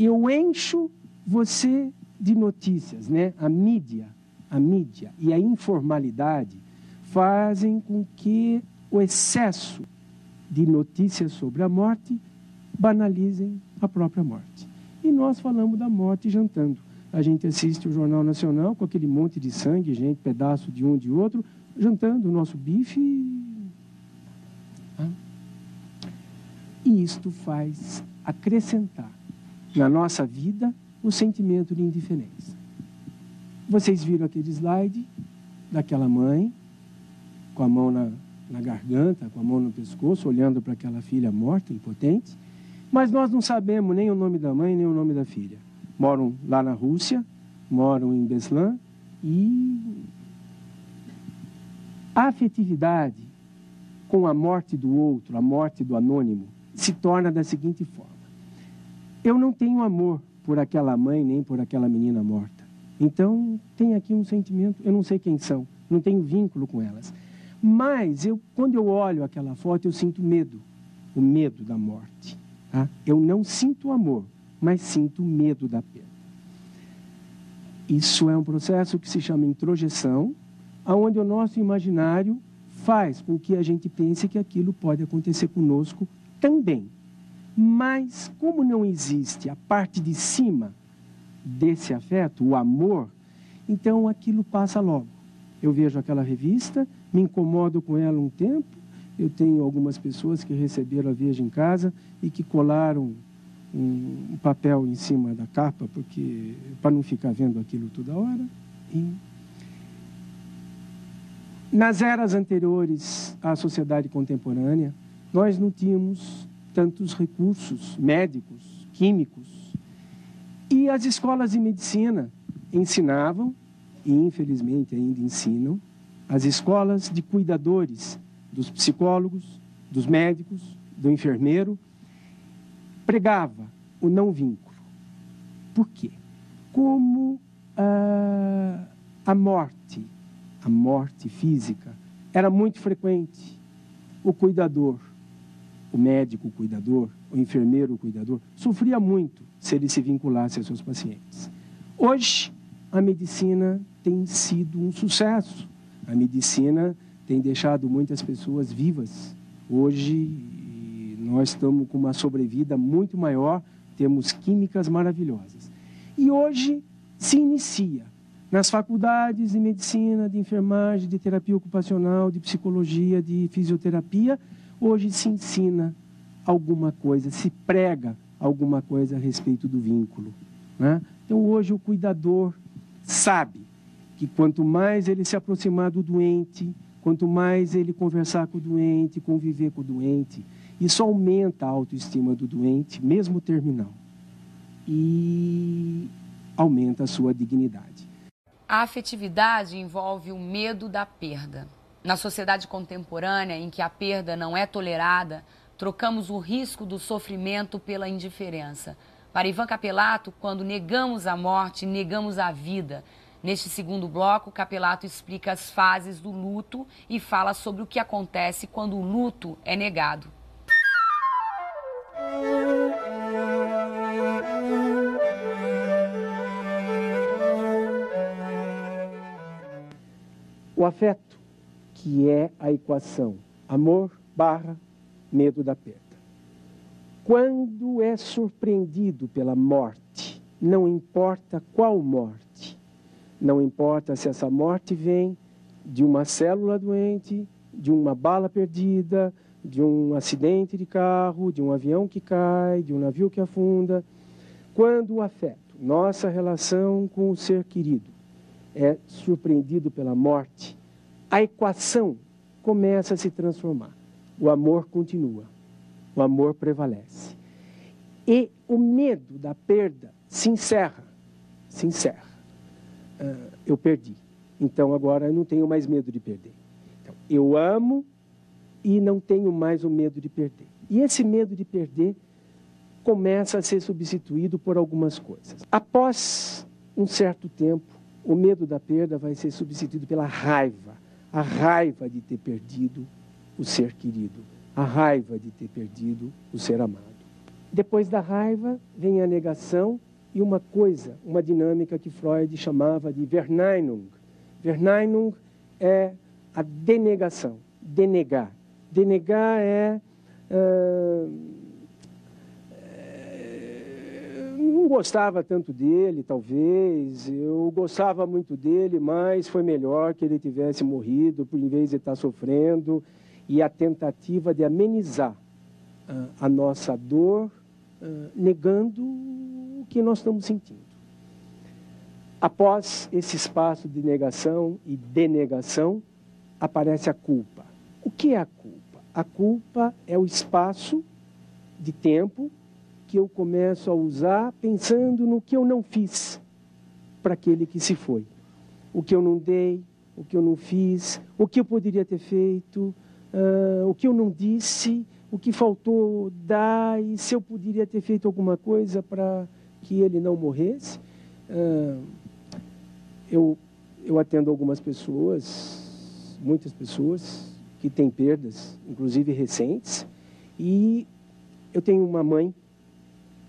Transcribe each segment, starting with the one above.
eu encho você de notícias, né? A mídia e a informalidade fazem com que o excesso de notícias sobre a morte banalizem a própria morte. E nós falamos da morte jantando. A gente assiste o Jornal Nacional com aquele monte de sangue, gente, pedaço de um de outro, jantando o nosso bife. E isto faz acrescentar na nossa vida o sentimento de indiferença. Vocês viram aquele slide daquela mãe com a mão na garganta, com a mão no pescoço, olhando para aquela filha morta, impotente, mas nós não sabemos nem o nome da mãe, nem o nome da filha. Moram lá na Rússia, moram em Beslan, e a afetividade com a morte do outro, a morte do anônimo, se torna da seguinte forma: eu não tenho amor por aquela mãe, nem por aquela menina morta. Então, tem aqui um sentimento, eu não sei quem são, não tenho vínculo com elas. Mas, quando eu olho aquela foto, eu sinto medo, o medo da morte. Tá? Eu não sinto amor, mas sinto medo da perda. Isso é um processo que se chama introjeção, onde o nosso imaginário faz com que a gente pense que aquilo pode acontecer conosco também. Mas, como não existe a parte de cima desse afeto, o amor, então aquilo passa logo. Eu vejo aquela revista, me incomodo com ela um tempo, eu tenho algumas pessoas que receberam a Veja em casa e que colaram um papel em cima da capa, para não ficar vendo aquilo toda hora. E nas eras anteriores à sociedade contemporânea, nós não tínhamos tantos recursos médicos, químicos, e as escolas de medicina ensinavam, e infelizmente ainda ensinam, as escolas de cuidadores, dos psicólogos, dos médicos, do enfermeiro, pregava o não vínculo. Por quê? Como a morte física era muito frequente, o cuidador, o médico cuidador, o enfermeiro cuidador, sofria muito se ele se vinculasse aos seus pacientes. Hoje, a medicina tem sido um sucesso. A medicina tem deixado muitas pessoas vivas. Hoje, nós estamos com uma sobrevida muito maior, temos químicas maravilhosas. E hoje se inicia nas faculdades de medicina, de enfermagem, de terapia ocupacional, de psicologia, de fisioterapia, hoje se ensina alguma coisa, se prega alguma coisa a respeito do vínculo, né? Então, hoje o cuidador sabe que quanto mais ele se aproximar do doente, quanto mais ele conversar com o doente, conviver com o doente, isso aumenta a autoestima do doente, mesmo terminal, e aumenta a sua dignidade. A afetividade envolve o medo da perda. Na sociedade contemporânea, em que a perda não é tolerada, trocamos o risco do sofrimento pela indiferença. Para Ivan Capelato, quando negamos a morte, negamos a vida. Neste segundo bloco, Capelato explica as fases do luto e fala sobre o que acontece quando o luto é negado. O afeto, que é a equação amor barra medo da perda. Quando é surpreendido pela morte, não importa qual morte, não importa se essa morte vem de uma célula doente, de uma bala perdida, de um acidente de carro, de um avião que cai, de um navio que afunda. Quando o afeto, nossa relação com o ser querido, é surpreendido pela morte, a equação começa a se transformar. O amor continua, o amor prevalece. E o medo da perda se encerra. Eu perdi, então agora eu não tenho mais medo de perder. Então, eu amo e não tenho mais o medo de perder. E esse medo de perder começa a ser substituído por algumas coisas. Após um certo tempo, o medo da perda vai ser substituído pela raiva. A raiva de ter perdido o ser querido. A raiva de ter perdido o ser amado. Depois da raiva vem a negação e uma coisa, uma dinâmica que Freud chamava de Verneinung. Verneinung é a denegação, denegar. Denegar é... não gostava tanto dele, talvez. Eu gostava muito dele, mas foi melhor que ele tivesse morrido, em vez de estar sofrendo. E a tentativa de amenizar a nossa dor, negando o que nós estamos sentindo. Após esse espaço de negação e denegação, aparece a culpa. O que é a culpa? A culpa é o espaço de tempo que eu começo a usar pensando no que eu não fiz para aquele que se foi. O que eu não dei, o que eu não fiz, o que eu poderia ter feito, o que eu não disse, o que faltou dar e se eu poderia ter feito alguma coisa para que ele não morresse. Eu atendo algumas pessoas, muitas pessoas, que têm perdas, inclusive recentes, e eu tenho uma mãe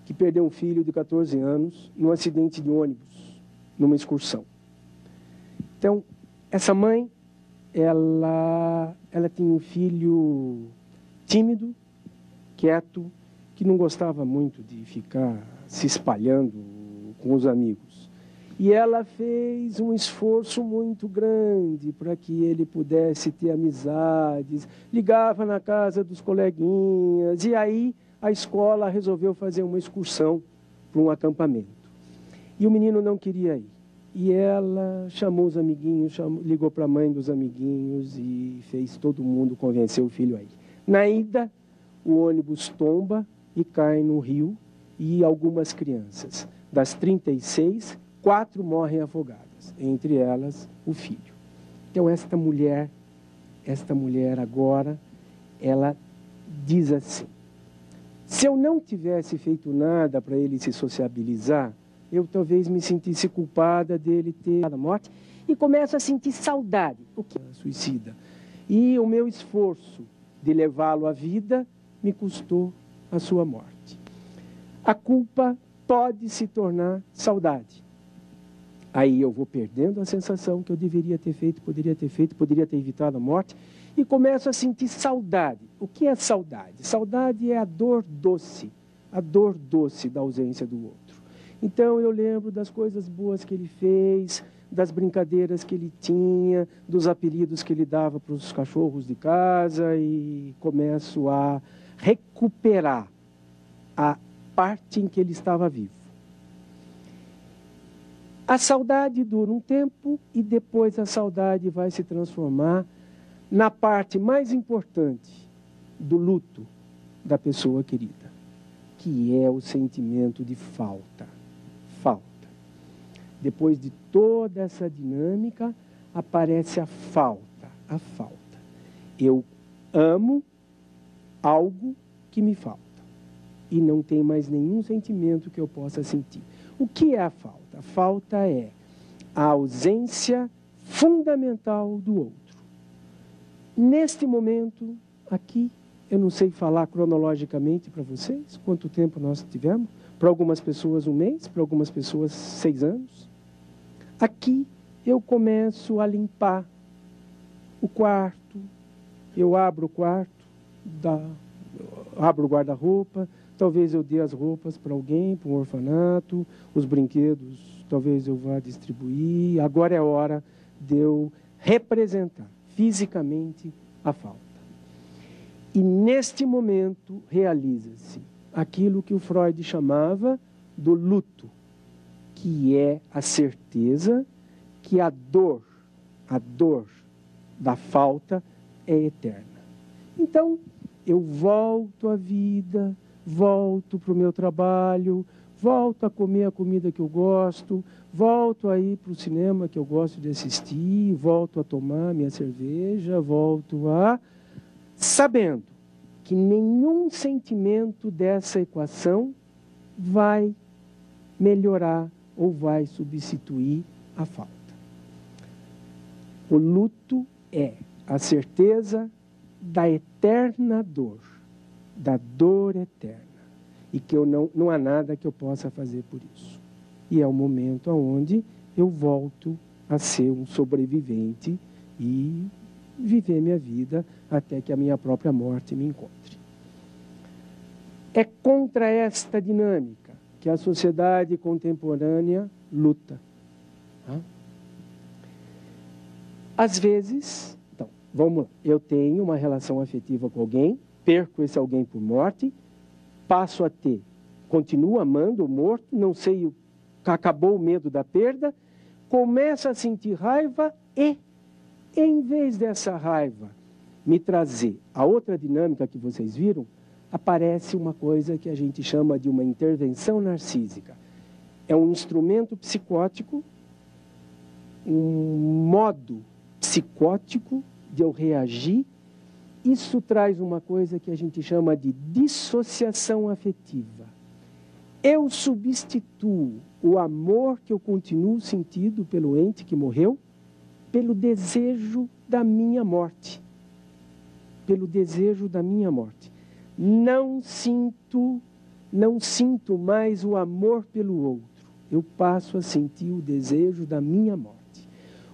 que perdeu um filho de 14 anos num acidente de ônibus, numa excursão. Então, essa mãe, ela tinha um filho tímido, quieto, que não gostava muito de ficar se espalhando com os amigos. E ela fez um esforço muito grande para que ele pudesse ter amizades, ligava na casa dos coleguinhas, e aí a escola resolveu fazer uma excursão para um acampamento. E o menino não queria ir. E ela chamou os amiguinhos, ligou para a mãe dos amiguinhos e fez todo mundo convencer o filho a ir. Na ida, o ônibus tomba e cai no rio, e algumas crianças, das 36, 4 morrem afogadas, entre elas o filho. Então esta mulher agora, ela diz assim: se eu não tivesse feito nada para ele se sociabilizar, eu talvez me sentisse culpada dele ter a morte e começo a sentir saudade, o que é suicida. E o meu esforço de levá-lo à vida me custou a sua morte. A culpa pode se tornar saudade. Aí eu vou perdendo a sensação que eu deveria ter feito, poderia ter evitado a morte, e começo a sentir saudade. O que é saudade? Saudade é a dor doce da ausência do outro. Então eu lembro das coisas boas que ele fez, das brincadeiras que ele tinha, dos apelidos que ele dava para os cachorros de casa, e começo a recuperar a parte em que ele estava vivo. A saudade dura um tempo e depois a saudade vai se transformar na parte mais importante do luto da pessoa querida, que é o sentimento de falta. Falta. Depois de toda essa dinâmica, aparece a falta. A falta. Eu amo algo que me falta e não tem mais nenhum sentimento que eu possa sentir. O que é a falta? A falta é a ausência fundamental do outro. Neste momento, aqui, eu não sei falar cronologicamente para vocês quanto tempo nós tivemos. Para algumas pessoas 1 mês, para algumas pessoas 6 anos. Aqui eu começo a limpar o quarto, eu abro o quarto, abro o guarda-roupa, talvez eu dê as roupas para alguém, para um orfanato, os brinquedos talvez eu vá distribuir. Agora é hora de eu representar fisicamente a falta. E neste momento realiza-se aquilo que o Freud chamava do luto, que é a certeza que a dor da falta é eterna. Então, eu volto à vida, volto para o meu trabalho, volto a comer a comida que eu gosto, volto a ir para o cinema que eu gosto de assistir, volto a tomar minha cerveja, volto a... sabendo que nenhum sentimento dessa equação vai melhorar ou vai substituir a falta. O luto é a certeza da eterna dor, da dor eterna. e que não há nada que eu possa fazer por isso. E é o momento onde eu volto a ser um sobrevivente e viver minha vida até que a minha própria morte me encontre. É contra esta dinâmica que a sociedade contemporânea luta. Às vezes, então, vamos lá, eu tenho uma relação afetiva com alguém, perco esse alguém por morte, passo a ter, continuo amando o morto, não sei, acabou o medo da perda, começo a sentir raiva e, em vez dessa raiva me trazer a outra dinâmica que vocês viram, aparece uma coisa que a gente chama de uma intervenção narcísica. É um instrumento psicótico, um modo psicótico de eu reagir. Isso traz uma coisa que a gente chama de dissociação afetiva. Eu substituo o amor que eu continuo sentindo pelo ente que morreu pelo desejo da minha morte. Pelo desejo da minha morte. Não sinto mais o amor pelo outro. Eu passo a sentir o desejo da minha morte.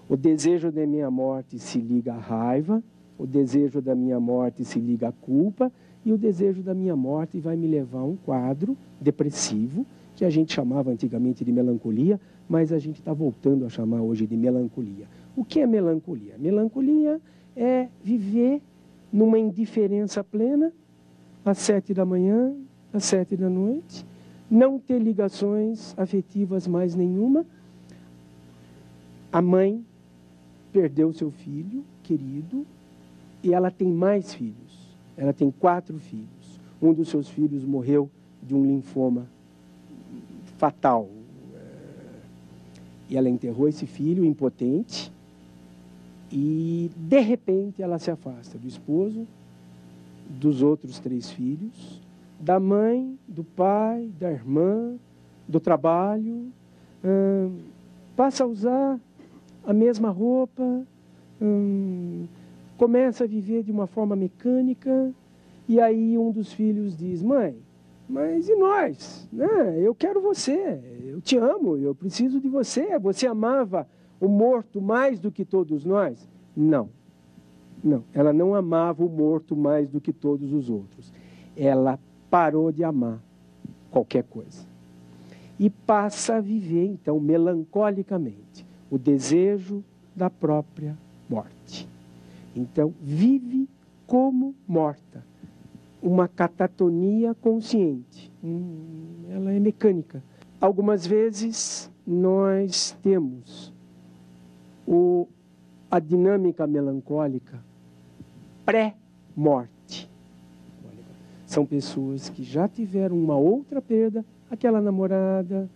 O desejo da minha morte se liga à raiva, o desejo da minha morte se liga à culpa, e o desejo da minha morte vai me levar a um quadro depressivo, que a gente chamava antigamente de melancolia, mas a gente está voltando a chamar hoje de melancolia. O que é melancolia? Melancolia é viver numa indiferença plena, às 7 da manhã, às 7 da noite, não ter ligações afetivas mais nenhuma. A mãe perdeu seu filho querido e ela tem mais filhos. Ela tem 4 filhos. Um dos seus filhos morreu de um linfoma fatal. E ela enterrou esse filho impotente e, de repente, ela se afasta do esposo, dos outros 3 filhos, da mãe, do pai, da irmã, do trabalho, passa a usar a mesma roupa, começa a viver de uma forma mecânica, e aí um dos filhos diz: mãe, mas e nós? Eu quero você, eu te amo, eu preciso de você. Você amava o morto mais do que todos nós? Não, ela não amava o morto mais do que todos os outros. Ela parou de amar qualquer coisa. E passa a viver, então, melancolicamente, o desejo da própria morte. Então, vive como morta. Uma catatonia consciente. Ela é mecânica. Algumas vezes nós temos a dinâmica melancólica pré-morte. São pessoas que já tiveram uma outra perda, aquela namorada,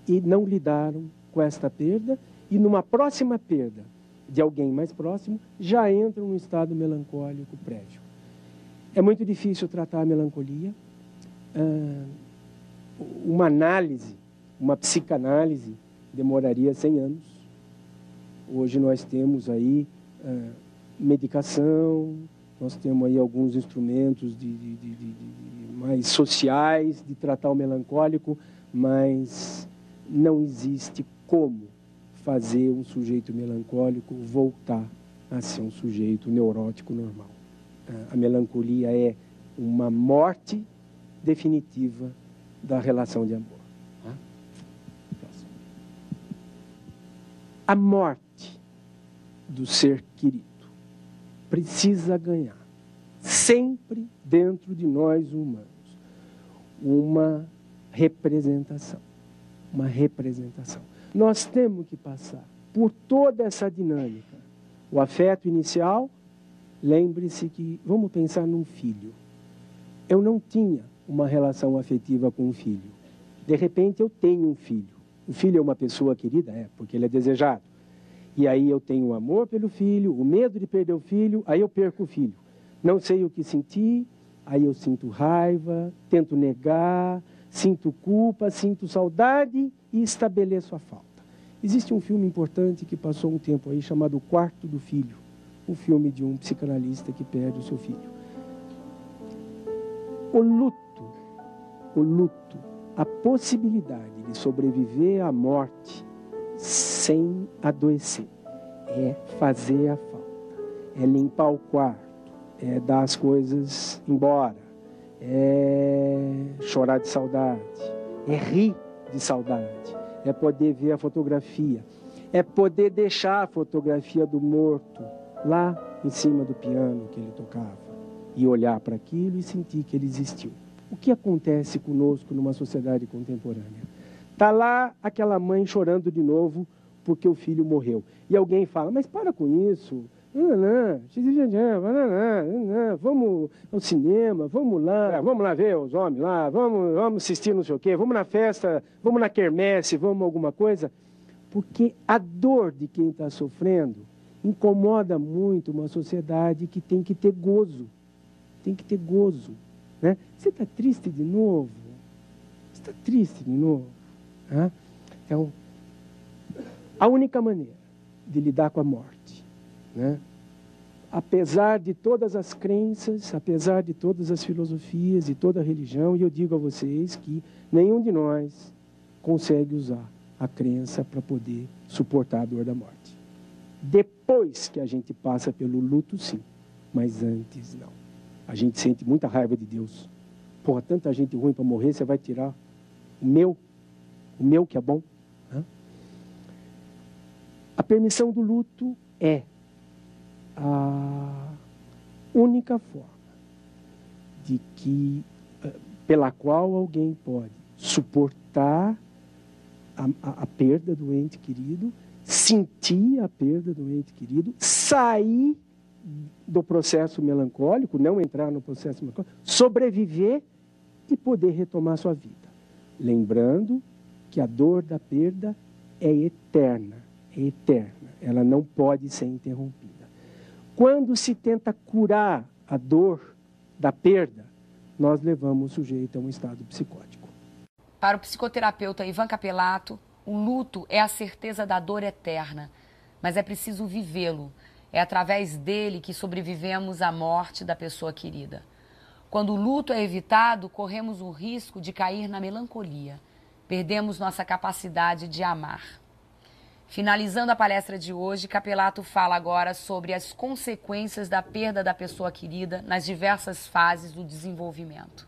e não lidaram com esta perda, e numa próxima perda de alguém mais próximo, já entram num estado melancólico prévio. É muito difícil tratar a melancolia. Uma análise, uma psicanálise, demoraria 100 anos. Hoje nós temos aí medicação, nós temos aí alguns instrumentos mais sociais de tratar o melancólico, mas não existe como fazer um sujeito melancólico voltar a ser um sujeito neurótico normal. A melancolia é uma morte definitiva da relação de amor. A morte do ser querido precisa ganhar, sempre dentro de nós humanos, uma representação. Uma representação. Nós temos que passar por toda essa dinâmica. O afeto inicial, lembre-se que, vamos pensar num filho. Eu não tinha uma relação afetiva com um filho. De repente eu tenho um filho. O filho é uma pessoa querida? Porque ele é desejado. E aí eu tenho o amor pelo filho, o medo de perder o filho, aí eu perco o filho. Não sei o que sentir, aí eu sinto raiva, tento negar, sinto culpa, sinto saudade e estabeleço a falta. Existe um filme importante que passou um tempo aí chamado O Quarto do Filho, um filme de um psicanalista que perde o seu filho. O luto o luto, a possibilidade de sobreviver à morte sem adoecer. É fazer a falta, é limpar o quarto, é dar as coisas embora, é chorar de saudade, é rir de saudade, é poder ver a fotografia, é poder deixar a fotografia do morto lá em cima do piano que ele tocava e olhar para aquilo e sentir que ele existiu. O que acontece conosco numa sociedade contemporânea? Está lá aquela mãe chorando de novo porque o filho morreu. E alguém fala, mas para com isso, vamos ao cinema, vamos lá ver os homens lá, vamos assistir não sei o quê, vamos na festa, vamos na quermesse, vamos alguma coisa. Porque a dor de quem está sofrendo incomoda muito uma sociedade que tem que ter gozo. Tem que ter gozo. Né? Você está triste de novo? Você está triste de novo? Então, a única maneira de lidar com a morte, né? Apesar de todas as crenças, apesar de todas as filosofias e toda a religião, e eu digo a vocês que nenhum de nós consegue usar a crença para poder suportar a dor da morte. Depois que a gente passa pelo luto, sim, mas antes não. A gente sente muita raiva de Deus. Porra, tanta gente ruim para morrer, você vai tirar o meu que é bom. A permissão do luto é a única forma de que, pela qual alguém pode suportar a perda do ente querido, sentir a perda do ente querido, sair do processo melancólico, não entrar no processo melancólico, sobreviver e poder retomar sua vida. Lembrando que a dor da perda é eterna, ela não pode ser interrompida. Quando se tenta curar a dor da perda, nós levamos o sujeito a um estado psicótico. Para o psicoterapeuta Ivan Capelato, o luto é a certeza da dor eterna, mas é preciso vivê-lo. É através dele que sobrevivemos à morte da pessoa querida. Quando o luto é evitado, corremos o risco de cair na melancolia. Perdemos nossa capacidade de amar. Finalizando a palestra de hoje, Capelato fala agora sobre as consequências da perda da pessoa querida nas diversas fases do desenvolvimento.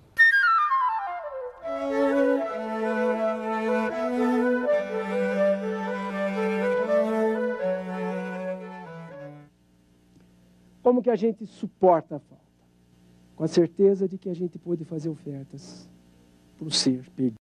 Como que a gente suporta a falta? Com a certeza de que a gente pode fazer ofertas para o ser perdido.